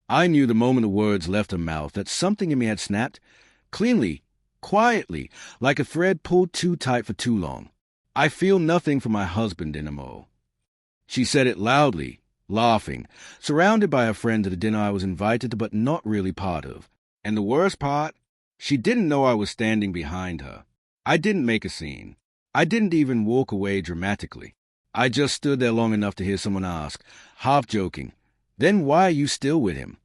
I knew the moment the words left her mouth that something in me had snapped, cleanly, quietly, like a thread pulled too tight for too long. I feel nothing for my husband anymore. She said it loudly, laughing, surrounded by her friends at a dinner I was invited to but not really part of. And the worst part? She didn't know I was standing behind her. I didn't make a scene. I didn't even walk away dramatically. I just stood there long enough to hear someone ask, half joking, "Then why are you still with him?"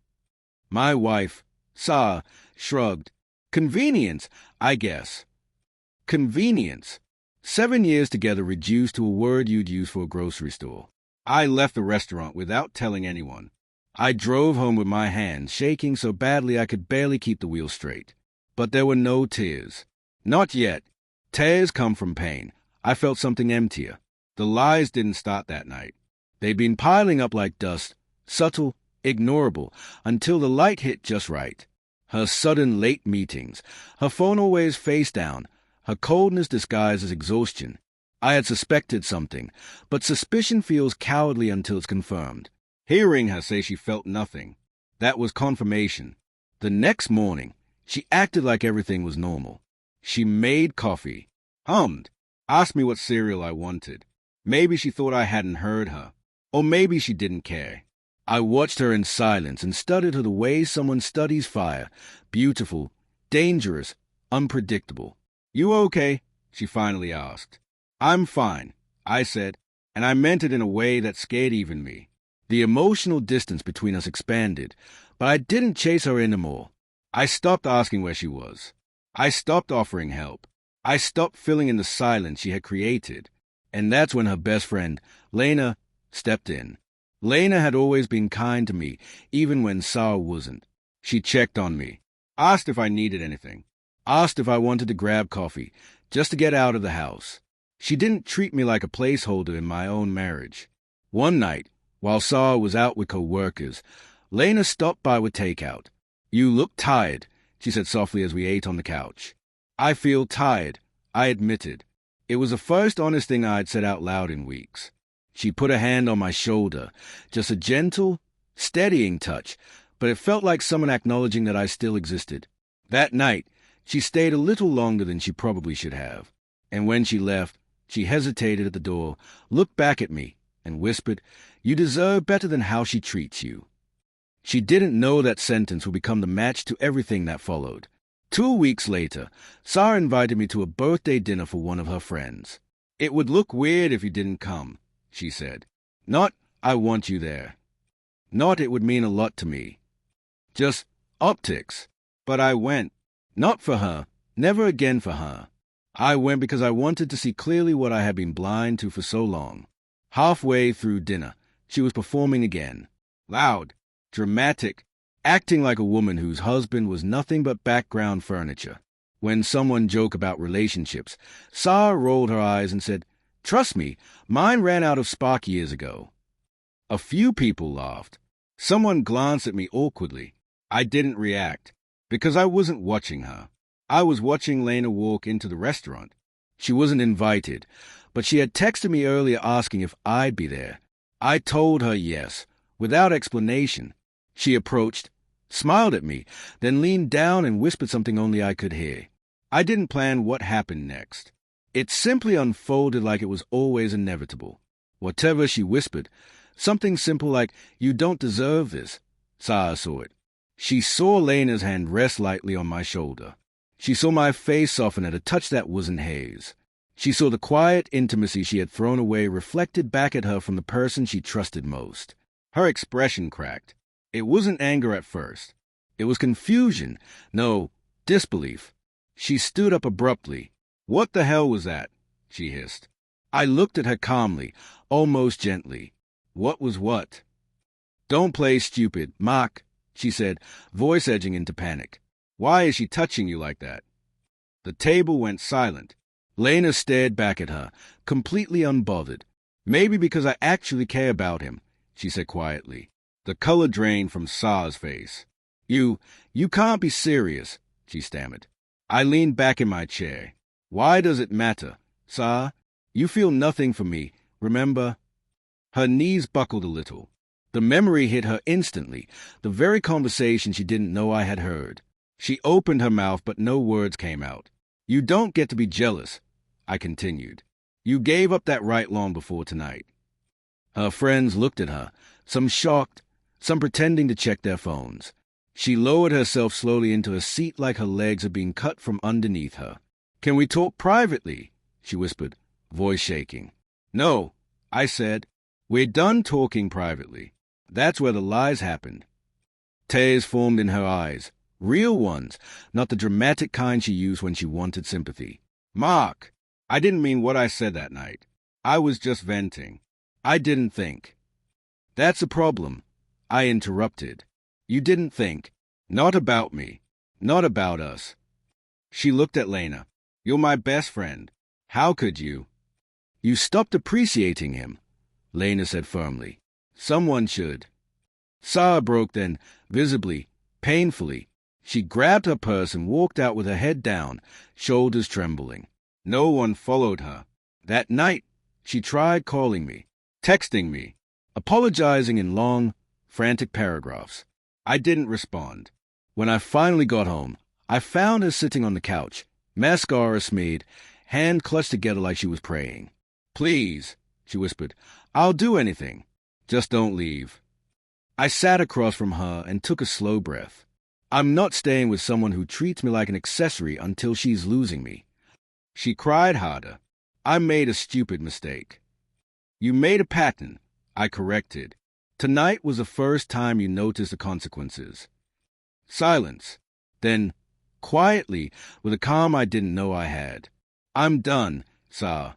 My wife, Sarah, shrugged. Convenience, I guess. Convenience. 7 years together reduced to a word you'd use for a grocery store. I left the restaurant without telling anyone. I drove home with my hands shaking so badly I could barely keep the wheel straight. But there were no tears. Not yet. Tears come from pain. I felt something emptier. The lies didn't start that night. They'd been piling up like dust, subtle, ignorable, until the light hit just right. Her sudden late meetings, her phone always face down, her coldness disguised as exhaustion. I had suspected something, but suspicion feels cowardly until it's confirmed. Hearing her say she felt nothing, that was confirmation. The next morning, she acted like everything was normal. She made coffee, hummed, asked me what cereal I wanted. Maybe she thought I hadn't heard her, or maybe she didn't care. I watched her in silence and studied her the way someone studies fire, beautiful, dangerous, unpredictable. "You okay?" she finally asked. "I'm fine," I said, and I meant it in a way that scared even me. The emotional distance between us expanded, but I didn't chase her anymore. I stopped asking where she was. I stopped offering help. I stopped filling in the silence she had created. And that's when her best friend, Lena, stepped in. Lena had always been kind to me, even when Sarah wasn't. She checked on me, asked if I needed anything, asked if I wanted to grab coffee, just to get out of the house. She didn't treat me like a placeholder in my own marriage. One night, while Sarah was out with co-workers, Lena stopped by with takeout. "You look tired," she said softly as we ate on the couch. "I feel tired," I admitted. It was the first honest thing I'd said out loud in weeks. She put a hand on my shoulder, just a gentle, steadying touch, but it felt like someone acknowledging that I still existed. That night, she stayed a little longer than she probably should have. And when she left, she hesitated at the door, looked back at me, and whispered, "You deserve better than how she treats you." She didn't know that sentence would become the match to everything that followed. 2 weeks later, Sarah invited me to a birthday dinner for one of her friends. "It would look weird if you didn't come," she said. Not, "I want you there." Not, "It would mean a lot to me." Just optics. But I went. Not for her. Never again for her. I went because I wanted to see clearly what I had been blind to for so long. Halfway through dinner, she was performing again. Loud, dramatic, acting like a woman whose husband was nothing but background furniture. When someone joked about relationships, Sarah rolled her eyes and said, "Trust me, mine ran out of spark years ago." A few people laughed. Someone glanced at me awkwardly. I didn't react, because I wasn't watching her. I was watching Lena walk into the restaurant. She wasn't invited, but she had texted me earlier asking if I'd be there. I told her yes, without explanation. She approached, smiled at me, then leaned down and whispered something only I could hear. I didn't plan what happened next. It simply unfolded like it was always inevitable. Whatever she whispered, something simple like, "You don't deserve this." Sarah saw it. She saw Lena's hand rest lightly on my shoulder. She saw my face soften at a touch that wasn't hers. She saw the quiet intimacy she had thrown away reflected back at her from the person she trusted most. Her expression cracked. It wasn't anger at first. It was confusion. No, disbelief. She stood up abruptly. "What the hell was that?" she hissed. I looked at her calmly, almost gently. What was what? "Don't play stupid, Mark," she said, voice edging into panic. "Why is she touching you like that?" The table went silent. Lena stared back at her, completely unbothered. "Maybe because I actually care about him," she said quietly. The color drained from Sarah's face. You can't be serious," she stammered. I leaned back in my chair. "Why does it matter? Sarah, you feel nothing for me, remember?" Her knees buckled a little. The memory hit her instantly, the very conversation she didn't know I had heard. She opened her mouth, but no words came out. "You don't get to be jealous," I continued. "You gave up that right long before tonight." Her friends looked at her, some shocked, some pretending to check their phones. She lowered herself slowly into a seat like her legs had been cut from underneath her. "Can we talk privately?" she whispered, voice shaking. "No," I said. "We're done talking privately. That's where the lies happened." Tears formed in her eyes, real ones, not the dramatic kind she used when she wanted sympathy. "Mark, I didn't mean what I said that night. I was just venting. I didn't think." "That's a problem," I interrupted. "You didn't think. Not about me. Not about us." She looked at Lena. "You're my best friend. How could you?" "You stopped appreciating him," Lena said firmly. "Someone should." Sarah broke then, visibly, painfully. She grabbed her purse and walked out with her head down, shoulders trembling. No one followed her. That night, she tried calling me, texting me, apologizing in long, frantic paragraphs. I didn't respond. When I finally got home, I found her sitting on the couch, mascara smeared, hand clutched together like she was praying. "Please," she whispered, "I'll do anything. Just don't leave." I sat across from her and took a slow breath. I'm not staying with someone who treats me like an accessory until she's losing me. She cried harder. "I made a stupid mistake." "You made a pattern," I corrected. "Tonight was the first time you noticed the consequences." Silence. Then, quietly, with a calm I didn't know I had, "I'm done, Sa."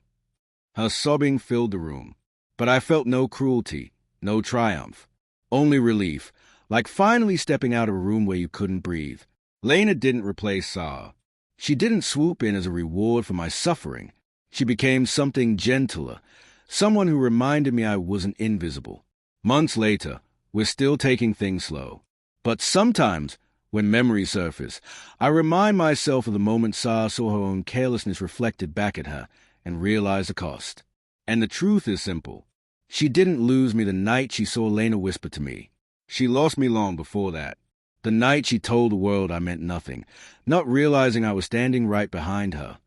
Her sobbing filled the room. But I felt no cruelty, no triumph. Only relief, like finally stepping out of a room where you couldn't breathe. Lena didn't replace Sa. She didn't swoop in as a reward for my suffering. She became something gentler, someone who reminded me I wasn't invisible. Months later, we're still taking things slow. But sometimes, when memories surface, I remind myself of the moment Sa saw her own carelessness reflected back at her and realized the cost. And the truth is simple. She didn't lose me the night she saw Lena whisper to me. She lost me long before that. The night she told the world I meant nothing, not realizing I was standing right behind her.